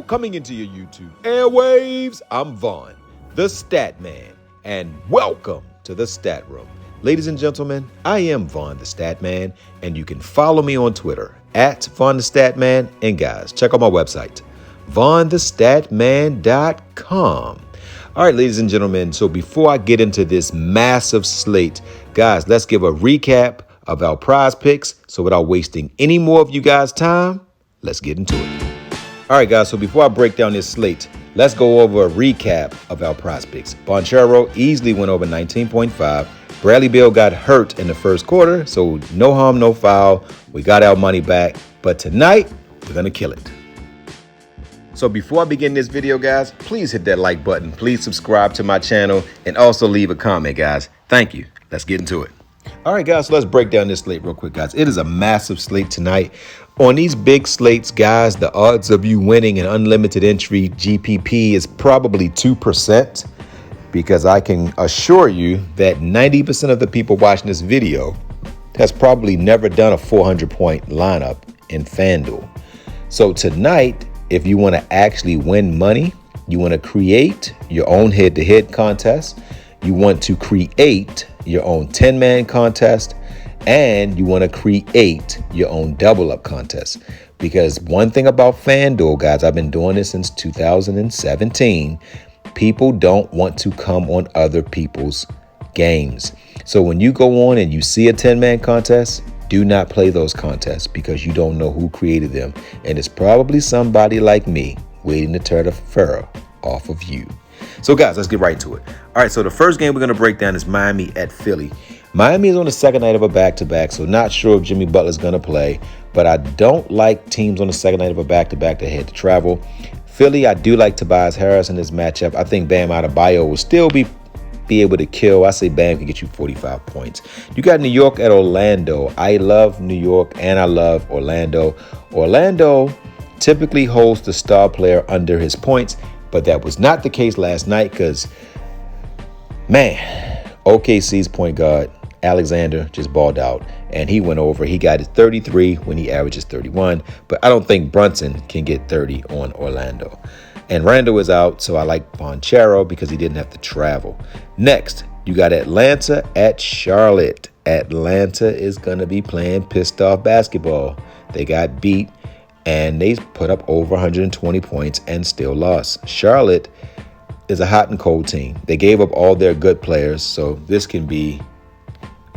coming into your YouTube airwaves, I'm Vaughn, the Stat Man, and welcome to the Stat Room. Ladies and gentlemen, I am Vaughn the Stat Man, and you can follow me on Twitter at VonnTheStatman. And guys, check out my website, VonnTheStatman.com. All right, ladies and gentlemen, so before I get into this massive slate, guys, let's give a recap of our prize picks. So without wasting any more of you guys' time, let's get into it. All right, guys, so before I break down this slate, let's go over a recap of our prize picks. Bonchero easily went over 19.5. Bradley Beal got hurt in the first quarter, so no harm, no foul. We got our money back, but tonight, we're going to kill it. So before I begin this video, guys, please hit that like button. Please subscribe to my channel and also leave a comment, guys. Thank you. Let's get into it. All right, guys, so let's break down this slate real quick, guys. It is a massive slate tonight. On these big slates, guys, the odds of you winning an unlimited entry GPP is probably 2%, because I can assure you that 90% of the people watching this video has probably never done a 400-point lineup in FanDuel. So tonight, if you want to actually win money, you want to create your own head-to-head contest, you want to create your own 10-man contest, and you want to create your own double-up contest. Because one thing about FanDuel, guys, I've been doing this since 2017, people don't want to come on other people's games. So when you go on and you see a 10-man contest, do not play those contests, because you don't know who created them. And it's probably somebody like me waiting to tear the fur off of you. So guys, let's get right to it. All right, so the first game we're going to break down is Miami at Philly. Miami is on the second night of a back-to-back, so not sure if Jimmy Butler's going to play, but I don't like teams on the second night of a back-to-back that had to travel. Philly, I do like Tobias Harris in this matchup. I think Bam Adebayo will still be able to kill. I say Bam can get you 45 points. You got New York at Orlando. I love New York and I love Orlando. Orlando typically holds the star player under his points, but that was not the case last night because, man, OKC's point guard, Alexander, just balled out, and he went over. He got his 33 when he averages 31, but I don't think Brunson can get 30 on Orlando. And Randall is out, so I like Bonchero because he didn't have to travel. Next, you got Atlanta at Charlotte. Atlanta is going to be playing pissed off basketball. They got beat, and they put up over 120 points and still lost. Charlotte is a hot and cold team. They gave up all their good players, so this can be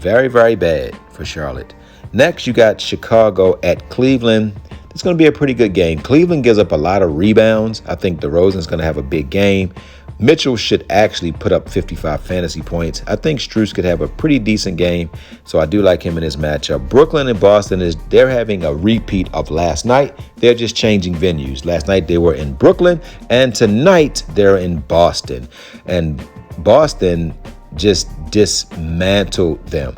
very, very bad for Charlotte. Next, you got Chicago at Cleveland. It's going to be a pretty good game. Cleveland gives up a lot of rebounds. I think DeRozan's going to have a big game. Mitchell should actually put up 55 fantasy points. I think Strus could have a pretty decent game, so I do like him in this matchup. Brooklyn and Boston, they're having a repeat of last night. They're just changing venues. Last night they were in Brooklyn, and tonight they're in Boston. And Boston just dismantled them.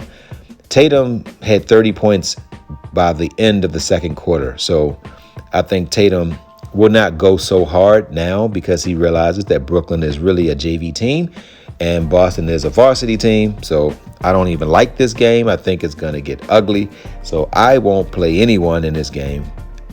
Tatum had 30 points by the end of the second quarter. So I think Tatum will not go so hard now because he realizes that Brooklyn is really a JV team and Boston is a varsity team. So I don't even like this game. I think it's going to get ugly. So I won't play anyone in this game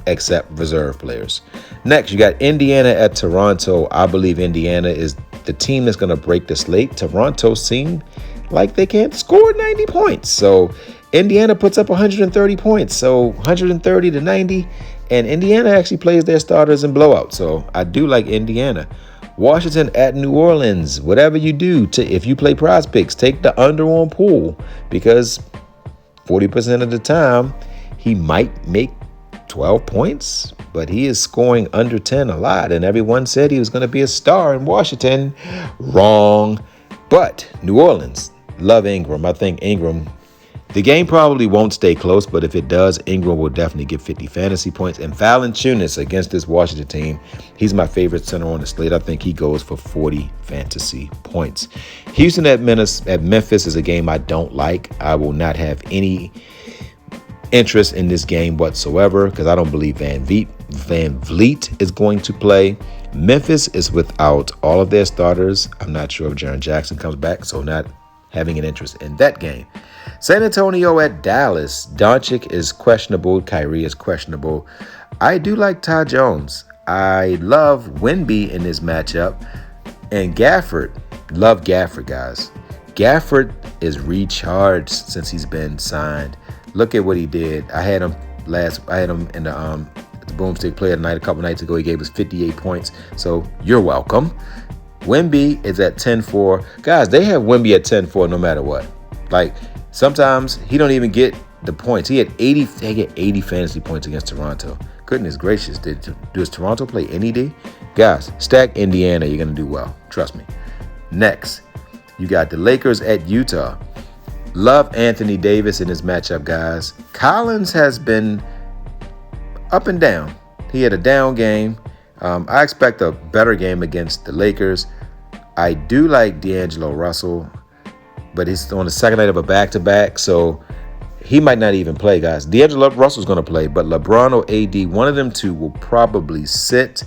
except reserve players. Next, you got Indiana at Toronto. I believe Indiana is the team that's going to break the slate. Toronto seemed like they can't score 90 points. So Indiana puts up 130 points. So 130 to 90. And Indiana actually plays their starters in blowouts. So I do like Indiana. Washington at New Orleans. Whatever you do, if you play prize picks, take the under on Poole, because 40% of the time he might make 12 points, but he is scoring under 10 a lot. And everyone said he was going to be a star in Washington. Wrong. But New Orleans, love Ingram. I think Ingram, the game probably won't stay close, but if it does, Ingram will definitely get 50 fantasy points. And Valanciunas against this Washington team, he's my favorite center on the slate. I think he goes for 40 fantasy points. Houston at Memphis is a game I don't like. I will not have any interest in this game whatsoever because I don't believe Van Vliet is going to play. Memphis is without all of their starters. I'm not sure if Jaren Jackson comes back, so not having an interest in that game. San Antonio at Dallas. Doncic is questionable. Kyrie is questionable. I do like Ty Jones. I love Wemby in this matchup. And Gafford, love Gafford, guys. Gafford is recharged since he's been signed. Look at what he did. I had him in the Boomstick Player of the Night a couple nights ago. He gave us 58 points. So you're welcome. Wemby is at 10-4. Guys, they have Wemby at 10-4 no matter what. Like, sometimes he don't even get the points. He had 80 fantasy points against Toronto. Goodness gracious, does Toronto play any day? Guys, stack Indiana. You're going to do well. Trust me. Next, you got the Lakers at Utah. Love Anthony Davis in this matchup, guys. Collins has been up and down. He had a down game. I expect a better game against the Lakers. I do like D'Angelo Russell, but he's on the second night of a back-to-back, so he might not even play, guys. D'Angelo Russell's going to play, but LeBron or AD, one of them two will probably sit.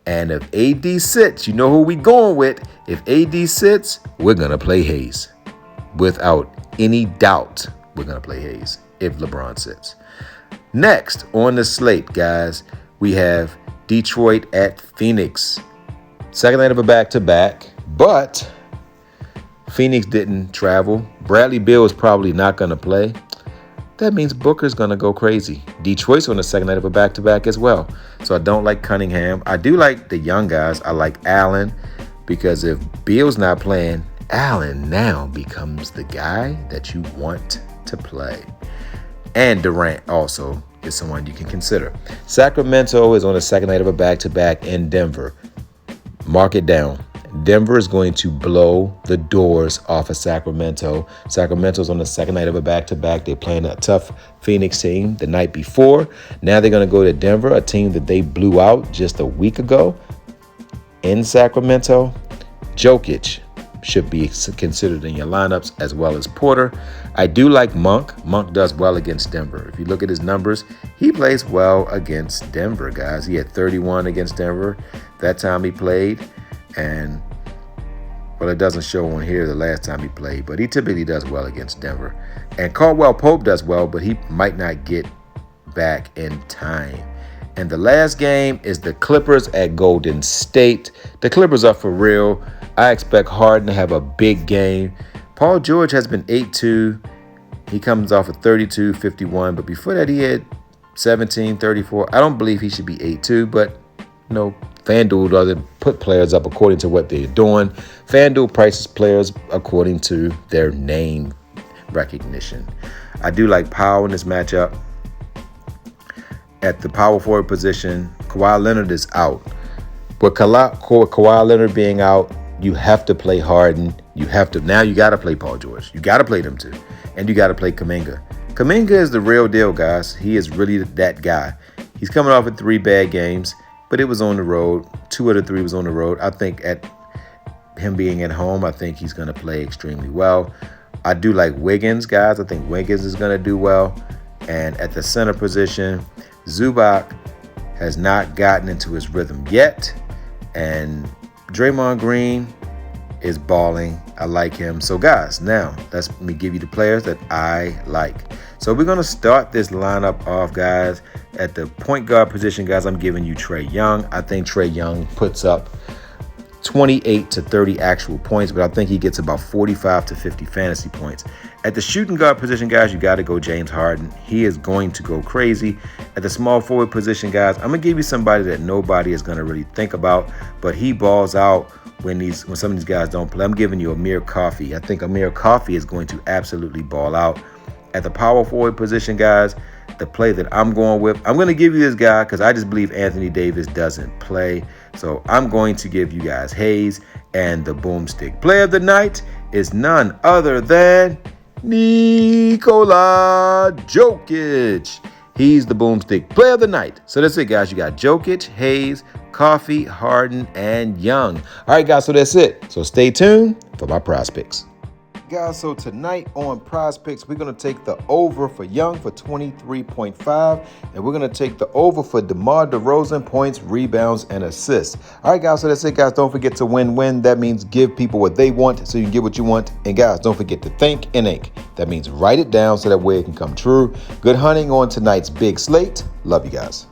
And if AD sits, you know who we going with. If AD sits, we're going to play Hayes. Without any doubt, we're going to play Hayes if LeBron sits. Next on the slate, guys, we have Detroit at Phoenix. Second night of a back-to-back, but Phoenix didn't travel. Bradley Beal is probably not going to play. That means Booker's going to go crazy. Detroit's on the second night of a back-to-back as well. So I don't like Cunningham. I do like the young guys. I like Allen because if Beal's not playing, Allen now becomes the guy that you want to play. And Durant also is someone you can consider. Sacramento is on the second night of a back-to-back in Denver. Mark it down. Denver is going to blow the doors off of Sacramento. Sacramento's on the second night of a back-to-back. They're playing a tough Phoenix team the night before. Now they're going to go to Denver, a team that they blew out just a week ago in Sacramento. Jokic should be considered in your lineups as well as Porter. I do like Monk. Monk does well against Denver. If you look at his numbers, he plays well against Denver, guys. He had 31 against Denver that time he played. And, well, it doesn't show on here the last time he played, but he typically does well against Denver. And Caldwell Pope does well, but he might not get back in time. And the last game is the Clippers at Golden State. The Clippers are for real. I expect Harden to have a big game. Paul George has been 8-2. He comes off of 32-51, but before that he had 17-34. I don't believe he should be 8-2, but no. FanDuel doesn't put players up according to what they're doing. FanDuel prices players according to their name recognition. I do like Powell in this matchup. At the power forward position, Kawhi Leonard is out. With Kawhi Leonard being out, you have to play Harden. You got to play Paul George. You got to play them two. And you got to play Kuminga. Kuminga is the real deal, guys. He is really that guy. He's coming off of 3 bad games. But it was on the road. 2 out of 3 was on the road. I think at him being at home, I think he's going to play extremely well. I do like Wiggins, guys. I think Wiggins is going to do well. And at the center position, Zubac has not gotten into his rhythm yet. And Draymond Green is balling. I like him. So, guys, now let me give you the players that I like. So we're going to start this lineup off, guys. At the point guard position, guys, I'm giving you Trae Young. I think Trae Young puts up 28 to 30 actual points, but I think he gets about 45 to 50 fantasy points. At the shooting guard position, guys, you got to go James Harden. He is going to go crazy. At the small forward position, guys, I'm going to give you somebody that nobody is going to really think about, but he balls out when some of these guys don't play. I'm giving you Amir Coffey. I think Amir Coffey is going to absolutely ball out. At the power forward position, guys, the play that I'm going with, I'm going to give you this guy because I just believe Anthony Davis doesn't play. So I'm going to give you guys Hayes, and the boomstick player of the night is none other than Nikola Jokic. He's the boomstick player of the night. So that's it, guys. You got Jokic, Hayes, Coffey, Harden, and Young. All right, guys, so that's it. So stay tuned for my prize picks. Guys, so tonight on Prizepicks, we're going to take the over for Young for 23.5, and we're going to take the over for DeMar DeRozan points, rebounds, and assists. All right, guys, so that's it, guys. Don't forget to win-win. That means give people what they want so you can get what you want. And, guys, don't forget to think and ink. That means write it down so that way it can come true. Good hunting on tonight's big slate. Love you guys.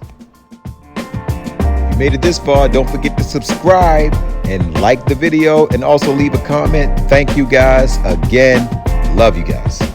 made it this far, don't forget to subscribe and like the video and also leave a comment. Thank you guys again. Love you guys.